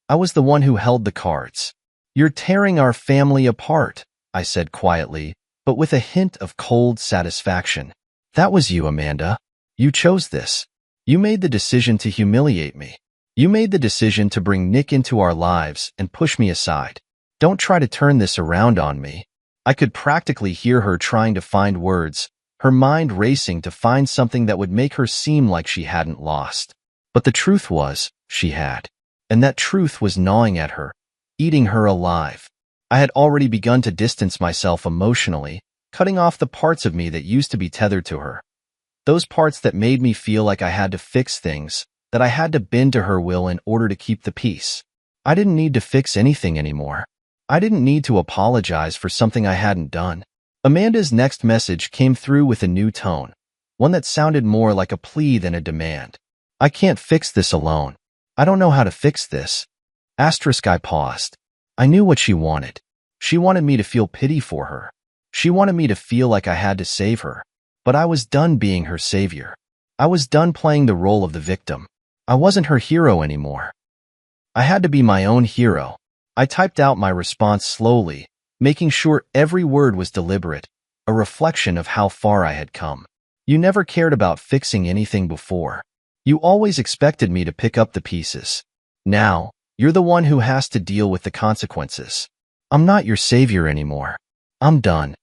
I was the one who held the cards. "You're tearing our family apart," I said quietly, but with a hint of cold satisfaction. "That was you, Amanda. You chose this. You made the decision to humiliate me. You made the decision to bring Nick into our lives and push me aside. Don't try to turn this around on me." I could practically hear her trying to find words, her mind racing to find something that would make her seem like she hadn't lost. But the truth was, she had. And that truth was gnawing at her, eating her alive. I had already begun to distance myself emotionally, cutting off the parts of me that used to be tethered to her. Those parts that made me feel like I had to fix things, that I had to bend to her will in order to keep the peace. I didn't need to fix anything anymore. I didn't need to apologize for something I hadn't done. Amanda's next message came through with a new tone, one that sounded more like a plea than a demand. "I can't fix this alone. I don't know how to fix this." I paused. I knew what she wanted. She wanted me to feel pity for her. She wanted me to feel like I had to save her. But I was done being her savior. I was done playing the role of the victim. I wasn't her hero anymore. I had to be my own hero. I typed out my response slowly, making sure every word was deliberate, a reflection of how far I had come. "You never cared about fixing anything before. You always expected me to pick up the pieces. Now, you're the one who has to deal with the consequences. I'm not your savior anymore. I'm done."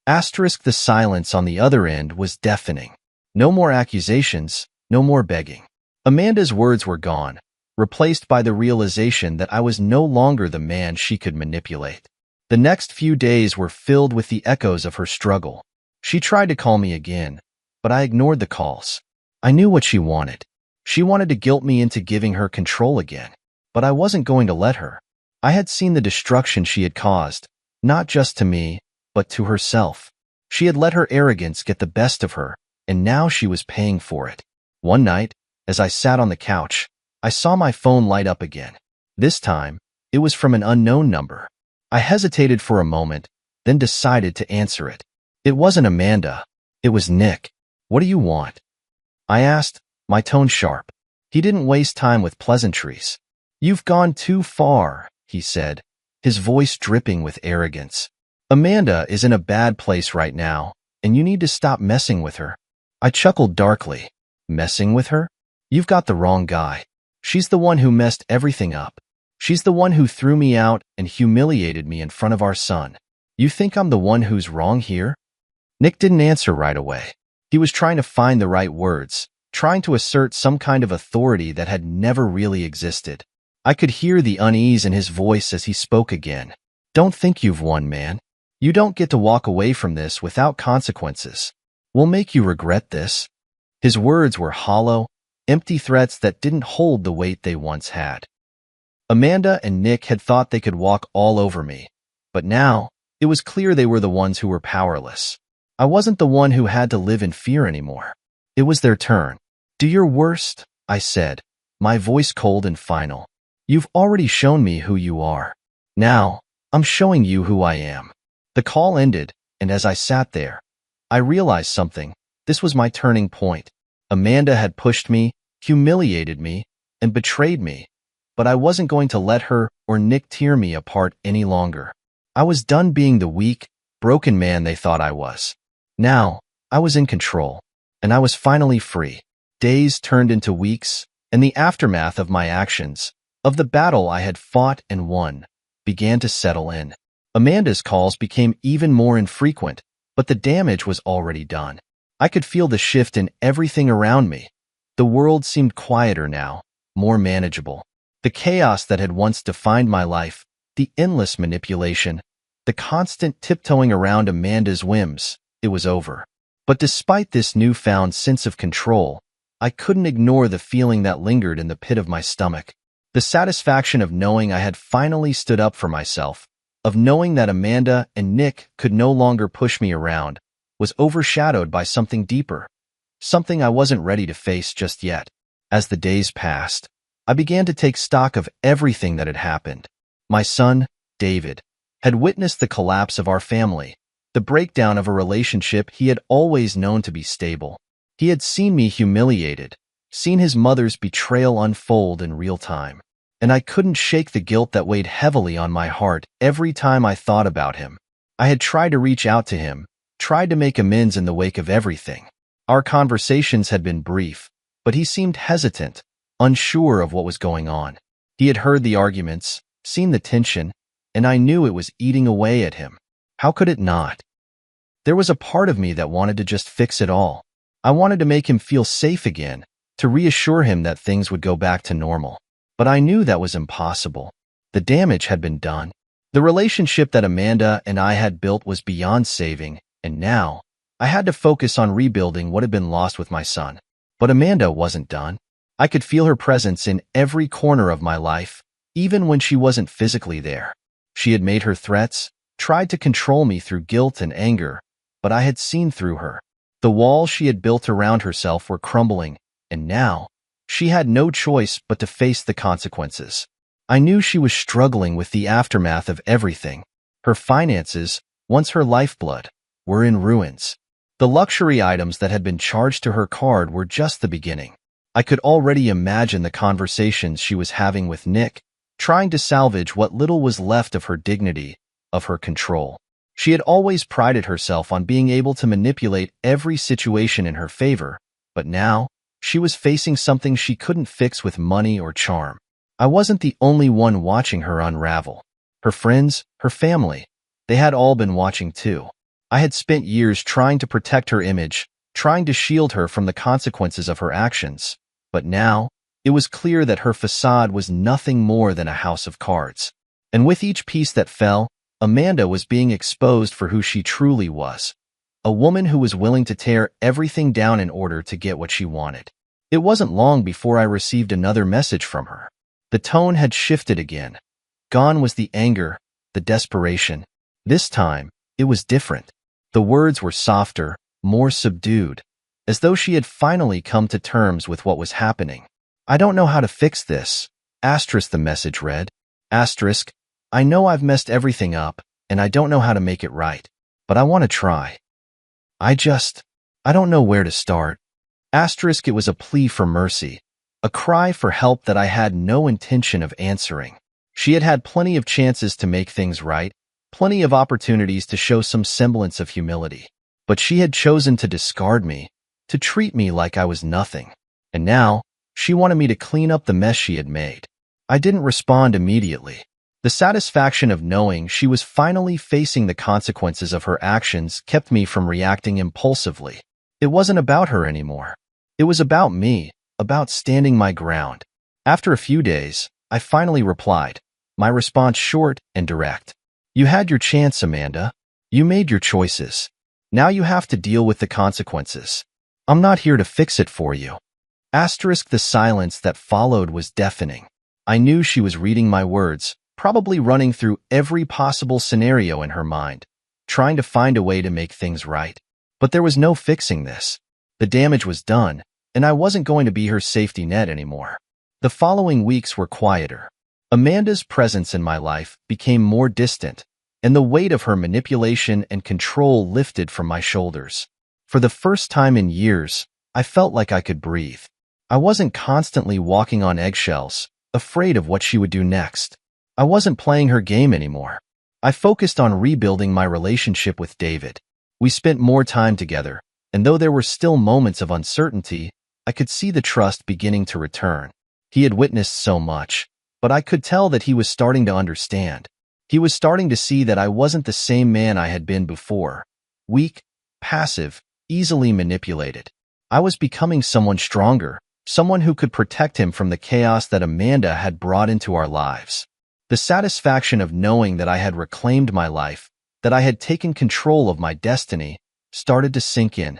The silence on the other end was deafening. No more accusations, no more begging. Amanda's words were gone, replaced by the realization that I was no longer the man she could manipulate. The next few days were filled with the echoes of her struggle. She tried to call me again, but I ignored the calls. I knew what she wanted. She wanted to guilt me into giving her control again, but I wasn't going to let her. I had seen the destruction she had caused, not just to me, but to herself. She had let her arrogance get the best of her, and now she was paying for it. One night, as I sat on the couch, I saw my phone light up again. This time, it was from an unknown number. I hesitated for a moment, then decided to answer it. It wasn't Amanda. It was Nick. "What do you want?" I asked, my tone sharp. He didn't waste time with pleasantries. "You've gone too far," he said, his voice dripping with arrogance. "Amanda is in a bad place right now, and you need to stop messing with her." I chuckled darkly. "Messing with her? You've got the wrong guy. She's the one who messed everything up. She's the one who threw me out and humiliated me in front of our son. You think I'm the one who's wrong here?" Nick didn't answer right away. He was trying to find the right words, trying to assert some kind of authority that had never really existed. I could hear the unease in his voice as he spoke again. "Don't think you've won, man. You don't get to walk away from this without consequences. We'll make you regret this." His words were hollow, empty threats that didn't hold the weight they once had. Amanda and Nick had thought they could walk all over me, but now it was clear they were the ones who were powerless. I wasn't the one who had to live in fear anymore. It was their turn. "Do your worst," I said, my voice cold and final. "You've already shown me who you are. Now, I'm showing you who I am." The call ended, and as I sat there, I realized something. This was my turning point. Amanda had pushed me, humiliated me, and betrayed me, but I wasn't going to let her or Nick tear me apart any longer. I was done being the weak, broken man they thought I was. Now, I was in control, and I was finally free. Days turned into weeks, and the aftermath of my actions, of the battle I had fought and won, began to settle in. Amanda's calls became even more infrequent, but the damage was already done. I could feel the shift in everything around me. The world seemed quieter now, more manageable. The chaos that had once defined my life, the endless manipulation, the constant tiptoeing around Amanda's whims, it was over. But despite this newfound sense of control, I couldn't ignore the feeling that lingered in the pit of my stomach. The satisfaction of knowing I had finally stood up for myself, of knowing that Amanda and Nick could no longer push me around, was overshadowed by something deeper, something I wasn't ready to face just yet. As the days passed, I began to take stock of everything that had happened. My son, David, had witnessed the collapse of our family, the breakdown of a relationship he had always known to be stable. He had seen me humiliated, seen his mother's betrayal unfold in real time, and I couldn't shake the guilt that weighed heavily on my heart every time I thought about him. I had tried to reach out to him, tried to make amends in the wake of everything. Our conversations had been brief, but he seemed hesitant, unsure of what was going on. He had heard the arguments, seen the tension, and I knew it was eating away at him. How could it not? There was a part of me that wanted to just fix it all. I wanted to make him feel safe again, to reassure him that things would go back to normal. But I knew that was impossible. The damage had been done. The relationship that Amanda and I had built was beyond saving, and now I had to focus on rebuilding what had been lost with my son. But Amanda wasn't done. I could feel her presence in every corner of my life, even when she wasn't physically there. She had made her threats, tried to control me through guilt and anger, but I had seen through her. The walls she had built around herself were crumbling, and now she had no choice but to face the consequences. I knew she was struggling with the aftermath of everything. Her finances, once her lifeblood, were in ruins. The luxury items that had been charged to her card were just the beginning. I could already imagine the conversations she was having with Nick, trying to salvage what little was left of her dignity, of her control. She had always prided herself on being able to manipulate every situation in her favor, but now she was facing something she couldn't fix with money or charm. I wasn't the only one watching her unravel. Her friends, her family, they had all been watching too. I had spent years trying to protect her image, trying to shield her from the consequences of her actions. But now, it was clear that her facade was nothing more than a house of cards. And with each piece that fell, Amanda was being exposed for who she truly was. A woman who was willing to tear everything down in order to get what she wanted. It wasn't long before I received another message from her. The tone had shifted again. Gone was the anger, the desperation. This time, it was different. The words were softer, more subdued, as though she had finally come to terms with what was happening. I don't know how to fix this. Asterisk, the message read. Asterisk, I know I've messed everything up, and I don't know how to make it right, but I want to try. I don't know where to start. Asterisk, it was a plea for mercy, a cry for help that I had no intention of answering. She had had plenty of chances to make things right, plenty of opportunities to show some semblance of humility. But she had chosen to discard me, to treat me like I was nothing. And now, she wanted me to clean up the mess she had made. I didn't respond immediately. The satisfaction of knowing she was finally facing the consequences of her actions kept me from reacting impulsively. It wasn't about her anymore. It was about me, about standing my ground. After a few days, I finally replied, my response short and direct. You had your chance, Amanda. You made your choices. Now you have to deal with the consequences. I'm not here to fix it for you. Asterisk, the silence that followed was deafening. I knew she was reading my words, probably running through every possible scenario in her mind, trying to find a way to make things right. But there was no fixing this. The damage was done, and I wasn't going to be her safety net anymore. The following weeks were quieter. Amanda's presence in my life became more distant, and the weight of her manipulation and control lifted from my shoulders. For the first time in years, I felt like I could breathe. I wasn't constantly walking on eggshells, afraid of what she would do next. I wasn't playing her game anymore. I focused on rebuilding my relationship with David. We spent more time together, and though there were still moments of uncertainty, I could see the trust beginning to return. He had witnessed so much, but I could tell that he was starting to understand. He was starting to see that I wasn't the same man I had been before. Weak, passive, easily manipulated. I was becoming someone stronger, someone who could protect him from the chaos that Amanda had brought into our lives. The satisfaction of knowing that I had reclaimed my life, that I had taken control of my destiny, started to sink in.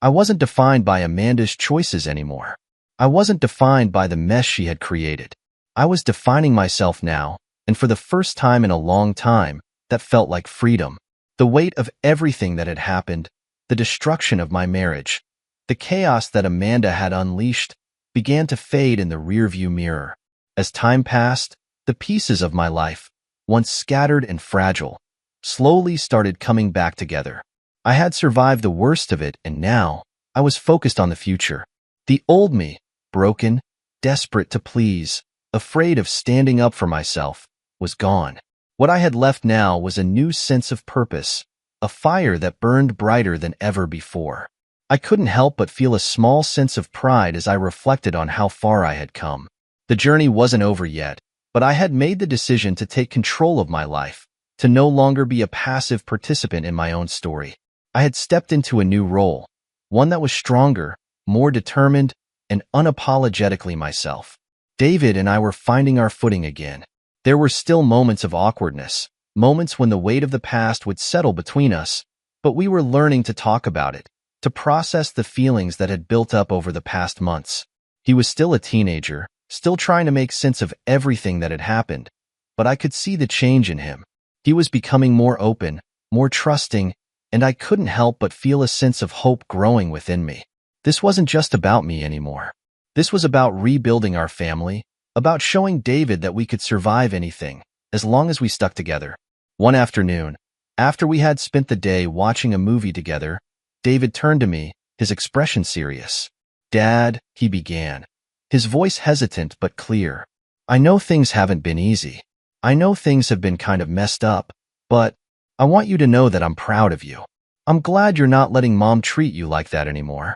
I wasn't defined by Amanda's choices anymore. I wasn't defined by the mess she had created. I was defining myself now, and for the first time in a long time, that felt like freedom. The weight of everything that had happened, the destruction of my marriage, the chaos that Amanda had unleashed, began to fade in the rearview mirror. As time passed, the pieces of my life, once scattered and fragile, slowly started coming back together. I had survived the worst of it, and now I was focused on the future. The old me, broken, desperate to please, afraid of standing up for myself, was gone. What I had left now was a new sense of purpose, a fire that burned brighter than ever before. I couldn't help but feel a small sense of pride as I reflected on how far I had come. The journey wasn't over yet, but I had made the decision to take control of my life, to no longer be a passive participant in my own story. I had stepped into a new role, one that was stronger, more determined, and unapologetically myself. David and I were finding our footing again. There were still moments of awkwardness, moments when the weight of the past would settle between us, but we were learning to talk about it, to process the feelings that had built up over the past months. He was still a teenager, still trying to make sense of everything that had happened, but I could see the change in him. He was becoming more open, more trusting, and I couldn't help but feel a sense of hope growing within me. This wasn't just about me anymore. This was about rebuilding our family, about showing David that we could survive anything, as long as we stuck together. One afternoon, after we had spent the day watching a movie together, David turned to me, his expression serious. "Dad," he began, his voice hesitant but clear. "I know things haven't been easy. I know things have been kind of messed up, but I want you to know that I'm proud of you. I'm glad you're not letting Mom treat you like that anymore."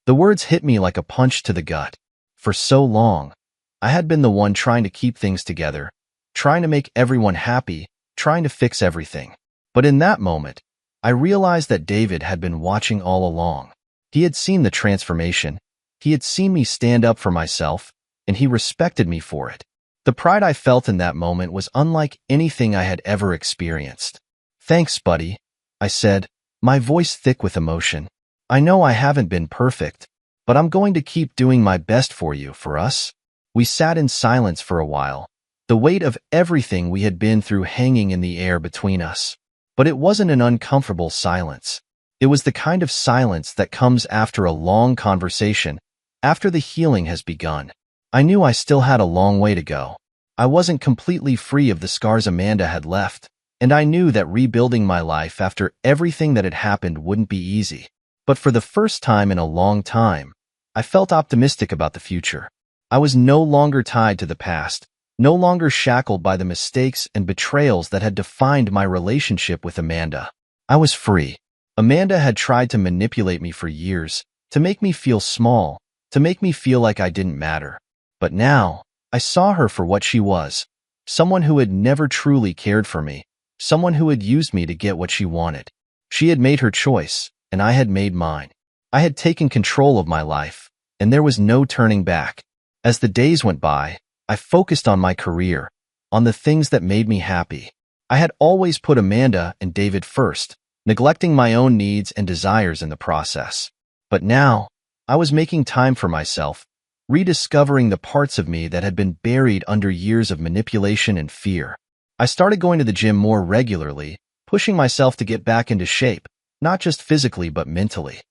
The words hit me like a punch to the gut. For so long, I had been the one trying to keep things together, trying to make everyone happy, trying to fix everything. But in that moment, I realized that David had been watching all along. He had seen the transformation. He had seen me stand up for myself, and he respected me for it. The pride I felt in that moment was unlike anything I had ever experienced. "Thanks, buddy," I said, my voice thick with emotion. "I know I haven't been perfect, but I'm going to keep doing my best for you, for us." We sat in silence for a while, the weight of everything we had been through hanging in the air between us. But it wasn't an uncomfortable silence. It was the kind of silence that comes after a long conversation, after the healing has begun. I knew I still had a long way to go. I wasn't completely free of the scars Amanda had left, and I knew that rebuilding my life after everything that had happened wouldn't be easy. But for the first time in a long time, I felt optimistic about the future. I was no longer tied to the past, no longer shackled by the mistakes and betrayals that had defined my relationship with Amanda. I was free. Amanda had tried to manipulate me for years, to make me feel small, to make me feel like I didn't matter. But now, I saw her for what she was, someone who had never truly cared for me, someone who had used me to get what she wanted. She had made her choice, and I had made mine. I had taken control of my life, and there was no turning back. As the days went by, I focused on my career, on the things that made me happy. I had always put Amanda and David first, neglecting my own needs and desires in the process. But now, I was making time for myself, rediscovering the parts of me that had been buried under years of manipulation and fear. I started going to the gym more regularly, pushing myself to get back into shape, not just physically but mentally.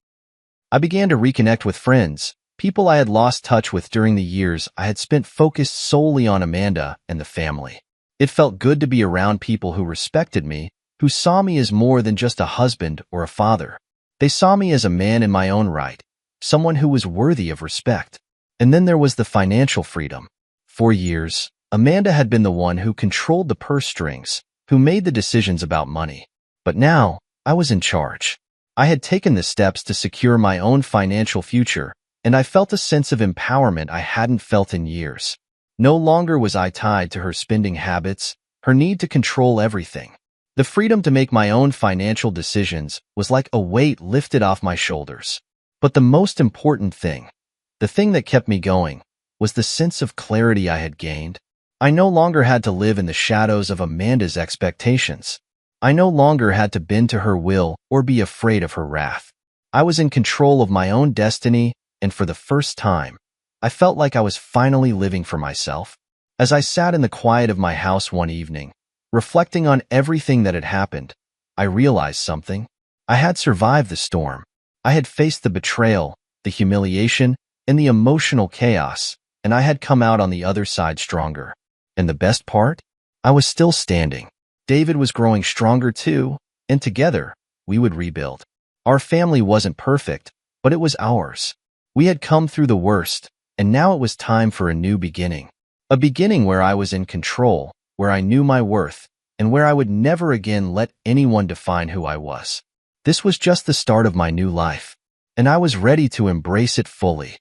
I began to reconnect with friends, people I had lost touch with during the years I had spent focused solely on Amanda and the family. It felt good to be around people who respected me, who saw me as more than just a husband or a father. They saw me as a man in my own right, someone who was worthy of respect. And then there was the financial freedom. For years, Amanda had been the one who controlled the purse strings, who made the decisions about money. But now, I was in charge. I had taken the steps to secure my own financial future, and I felt a sense of empowerment I hadn't felt in years. No longer was I tied to her spending habits, her need to control everything. The freedom to make my own financial decisions was like a weight lifted off my shoulders. But the most important thing, the thing that kept me going, was the sense of clarity I had gained. I no longer had to live in the shadows of Amanda's expectations. I no longer had to bend to her will or be afraid of her wrath. I was in control of my own destiny, and for the first time, I felt like I was finally living for myself. As I sat in the quiet of my house one evening, reflecting on everything that had happened, I realized something. I had survived the storm. I had faced the betrayal, the humiliation, and the emotional chaos, and I had come out on the other side stronger. And the best part? I was still standing. David was growing stronger too, and together, we would rebuild. Our family wasn't perfect, but it was ours. We had come through the worst, and now it was time for a new beginning. A beginning where I was in control, where I knew my worth, and where I would never again let anyone define who I was. This was just the start of my new life, and I was ready to embrace it fully.